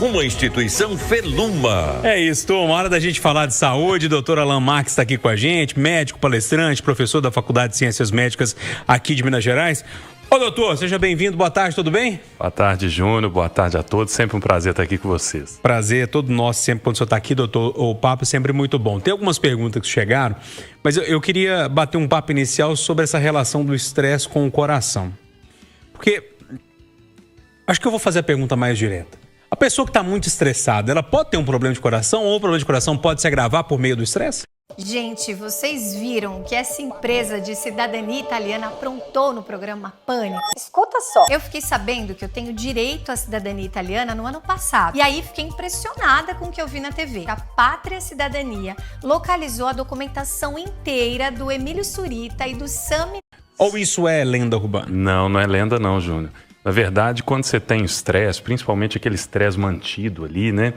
Uma instituição Feluma. É isso, turma. Hora da gente falar de saúde. Doutor Alan Marques está aqui com a gente, médico, palestrante, professor da Faculdade de Ciências Médicas aqui de Minas Gerais. Ô doutor, seja bem-vindo, boa tarde, tudo bem? Boa tarde, Júnior, boa tarde a todos, sempre um prazer estar aqui com vocês. Prazer, todo nosso, sempre quando o senhor está aqui, doutor, o papo é sempre muito bom. Tem algumas perguntas que chegaram, mas eu queria bater um papo inicial sobre essa relação do estresse com o coração. Porque, acho que eu vou fazer a pergunta mais direta. A pessoa que está muito estressada, ela pode ter um problema de coração ou o problema de coração pode se agravar por meio do estresse? Gente, vocês viram que essa empresa de cidadania italiana aprontou no programa Pânico? Escuta só. Eu fiquei sabendo que eu tenho direito à cidadania italiana no ano passado. E aí fiquei impressionada com o que eu vi na TV. A Pátria Cidadania localizou a documentação inteira do Emílio Surita e do Sami. Ou isso é lenda urbana? Não, não é lenda não, Júnior. Na verdade, quando você tem estresse, principalmente aquele estresse mantido ali, né?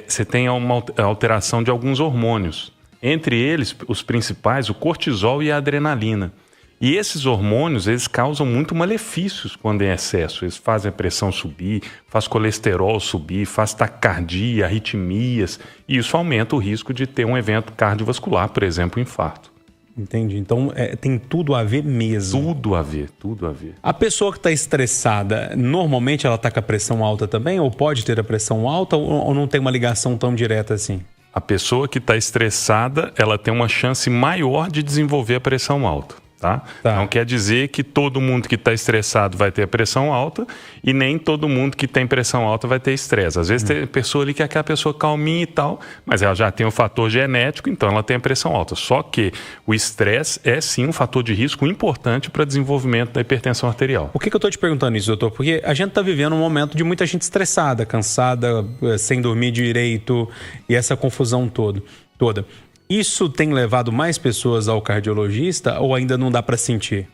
Você tem uma alteração de alguns hormônios. Entre eles, os principais, o cortisol e a adrenalina. E esses hormônios, eles causam muito malefícios quando em excesso. Eles fazem a pressão subir, faz colesterol subir, faz taquicardia, arritmias. E isso aumenta o risco de ter um evento cardiovascular, por exemplo, um infarto. Entendi. Então, tem tudo a ver mesmo. Tudo a ver, tudo a ver. A pessoa que está estressada, normalmente ela está com a pressão alta também? Ou pode ter a pressão alta ou não tem uma ligação tão direta assim? A pessoa que está estressada, ela tem uma chance maior de desenvolver a pressão alta, tá? Não quer dizer que todo mundo que está estressado vai ter a pressão alta e nem todo mundo que tem pressão alta vai ter estresse. Às vezes tem pessoa ali que é aquela pessoa calminha e tal, mas ela já tem um fator genético, então ela tem a pressão alta. Só que o estresse é sim um fator de risco importante para o desenvolvimento da hipertensão arterial. Por que eu estou te perguntando isso, doutor? Porque a gente está vivendo um momento de muita gente estressada, cansada, sem dormir direito e essa confusão toda. Isso tem levado mais pessoas ao cardiologista ou ainda não dá para sentir?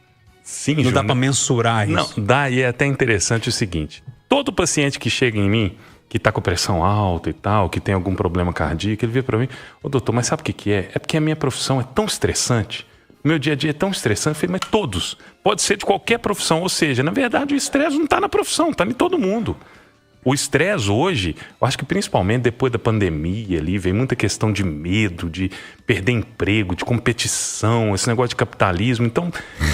Sim, não dá para mensurar isso? Não, dá, e é até interessante o seguinte. Todo paciente que chega em mim, que está com pressão alta e tal, que tem algum problema cardíaco, ele vira para mim, ô doutor, mas sabe o que é? É porque a minha profissão é tão estressante, o meu dia a dia é tão estressante. Eu falei, mas todos, pode ser de qualquer profissão, ou seja, na verdade o estresse não está na profissão, está em todo mundo. O estresse hoje, eu acho que principalmente depois da pandemia ali, veio muita questão de medo, de perder emprego, de competição, esse negócio de capitalismo. Então,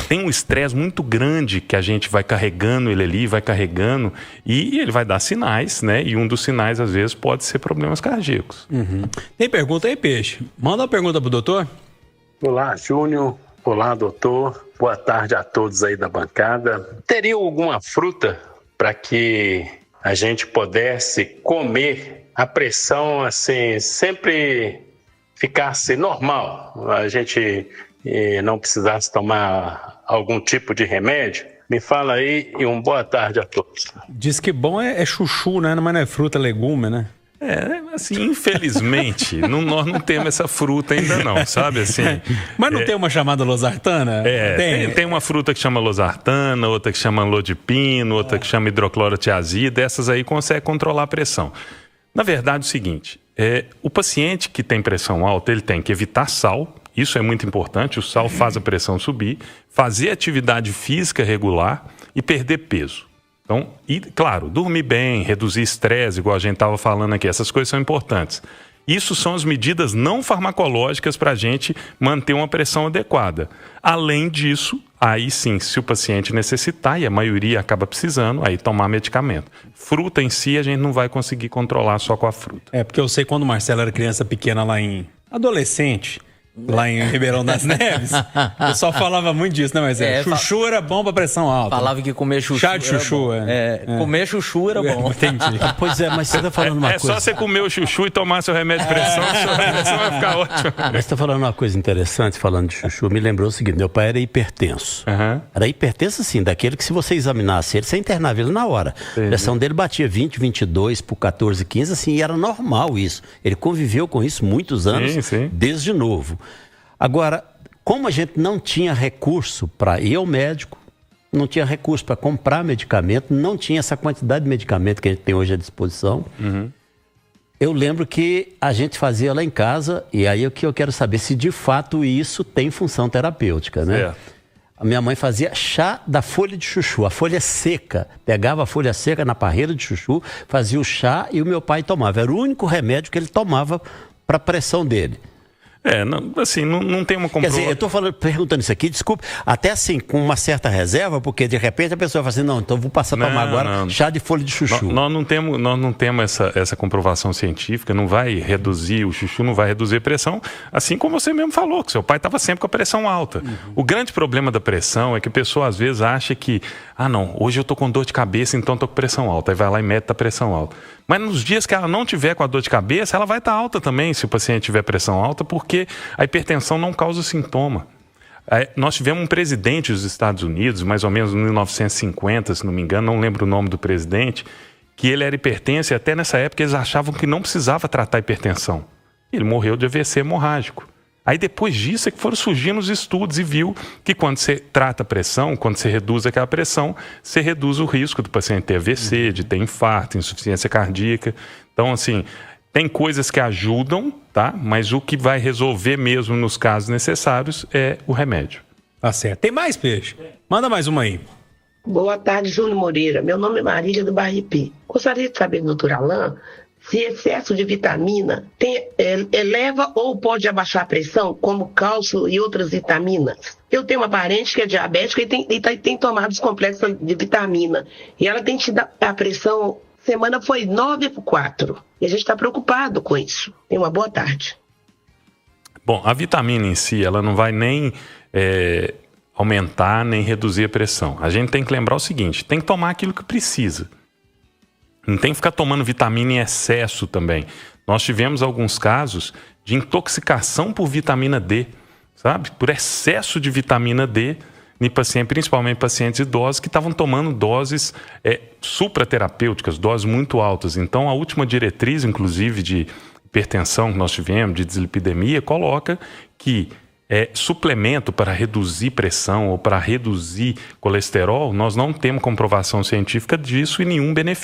tem um estresse muito grande que a gente vai carregando ele ali, vai carregando, e ele vai dar sinais, né? E um dos sinais, às vezes, pode ser problemas cardíacos. Tem pergunta aí, Peixe? Manda uma pergunta pro doutor. Olá, Júnior. Olá, doutor. Boa tarde a todos aí da bancada. Teria alguma fruta para que a gente pudesse comer, a pressão assim sempre ficasse normal, a gente não precisasse tomar algum tipo de remédio? Me fala aí e uma boa tarde a todos. Diz que bom é chuchu, né? Mas não é fruta, legume, né? Assim, infelizmente, nós não temos essa fruta ainda não, sabe? Assim, mas não tem uma chamada losartana? Tem uma fruta que chama losartana, outra que chama lodipino, outra que chama hidroclorotiazida, essas aí conseguem controlar a pressão. Na verdade, é o seguinte, o paciente que tem pressão alta, ele tem que evitar sal, isso é muito importante, o sal faz a pressão subir, fazer atividade física regular e perder peso. Então, e claro, dormir bem, reduzir estresse, igual a gente estava falando aqui, essas coisas são importantes. Isso são as medidas não farmacológicas para a gente manter uma pressão adequada. Além disso, aí sim, se o paciente necessitar, e a maioria acaba precisando, aí tomar medicamento. Fruta em si, a gente não vai conseguir controlar só com a fruta. Porque eu sei quando o Marcelo era criança pequena lá em... adolescente... lá em Ribeirão das Neves, o pessoal falava muito disso, né, mas chuchu era bom pra pressão alta. Falava que comer chuchu chá de chuchu, comer chuchu era bom. Entendi. Pois é, mas você tá falando uma coisa... É só você comer o chuchu e tomar seu remédio de pressão, sua pressão vai ficar ótima. Mas você tá falando uma coisa interessante, falando de chuchu, me lembrou o seguinte, meu pai era hipertenso. Era hipertenso, assim, daquele que se você examinasse ele, você internava ele na hora. A pressão dele batia 20, 22 por 14, 15, assim, e era normal isso. Ele conviveu com isso muitos anos, desde novo. Agora, como a gente não tinha recurso para ir ao médico, não tinha recurso para comprar medicamento, não tinha essa quantidade de medicamento que a gente tem hoje à disposição, eu lembro que a gente fazia lá em casa, e aí o que eu quero saber se de fato isso tem função terapêutica, né? A minha mãe fazia chá da folha de chuchu, a folha seca. Pegava a folha seca na parreira de chuchu, fazia o chá e o meu pai tomava. Era o único remédio que ele tomava para a pressão dele. Não tem uma comprovação. Quer dizer, eu estou perguntando isso aqui, desculpe, até assim, com uma certa reserva, porque de repente a pessoa fala assim, não, então vou passar a tomar agora chá de folha de chuchu. Nós não temos essa comprovação científica, não vai reduzir, o chuchu não vai reduzir a pressão, assim como você mesmo falou, que seu pai estava sempre com a pressão alta. O grande problema da pressão é que a pessoa às vezes acha que, hoje eu estou com dor de cabeça, então estou com pressão alta, aí vai lá e mete a pressão alta. Mas nos dias que ela não tiver com a dor de cabeça, ela vai estar alta também, se o paciente tiver pressão alta, porque a hipertensão não causa sintoma. Nós tivemos um presidente dos Estados Unidos, mais ou menos em 1950, se não me engano, não lembro o nome do presidente, que ele era hipertenso e até nessa época eles achavam que não precisava tratar a hipertensão. Ele morreu de AVC hemorrágico. Aí depois disso é que foram surgindo os estudos e viu que quando você trata a pressão, quando você reduz aquela pressão, você reduz o risco do paciente ter AVC, de ter infarto, insuficiência cardíaca. Então, assim, tem coisas que ajudam, tá? Mas o que vai resolver mesmo nos casos necessários é o remédio. Tá certo. Tem mais, Peixe? Manda mais uma aí. Boa tarde, Júnior Moreira. Meu nome é Marília do Bairro IP. Gostaria de saber, doutor Alain, se excesso de vitamina eleva ou pode abaixar a pressão, como cálcio e outras vitaminas. Eu tenho uma parente que é diabética e tem tomado os complexos de vitamina. E ela tem tido a pressão, semana foi 9/4. E a gente está preocupado com isso. Tenha uma boa tarde. Bom, a vitamina em si, ela não vai nem aumentar, nem reduzir a pressão. A gente tem que lembrar o seguinte, tem que tomar aquilo que precisa. Não tem que ficar tomando vitamina em excesso também. Nós tivemos alguns casos de intoxicação por vitamina D, sabe? Por excesso de vitamina D, principalmente pacientes idosos que estavam tomando doses supraterapêuticas, doses muito altas. Então, a última diretriz, inclusive, de hipertensão que nós tivemos, de dislipidemia, coloca que suplemento para reduzir pressão ou para reduzir colesterol, nós não temos comprovação científica disso e nenhum benefício.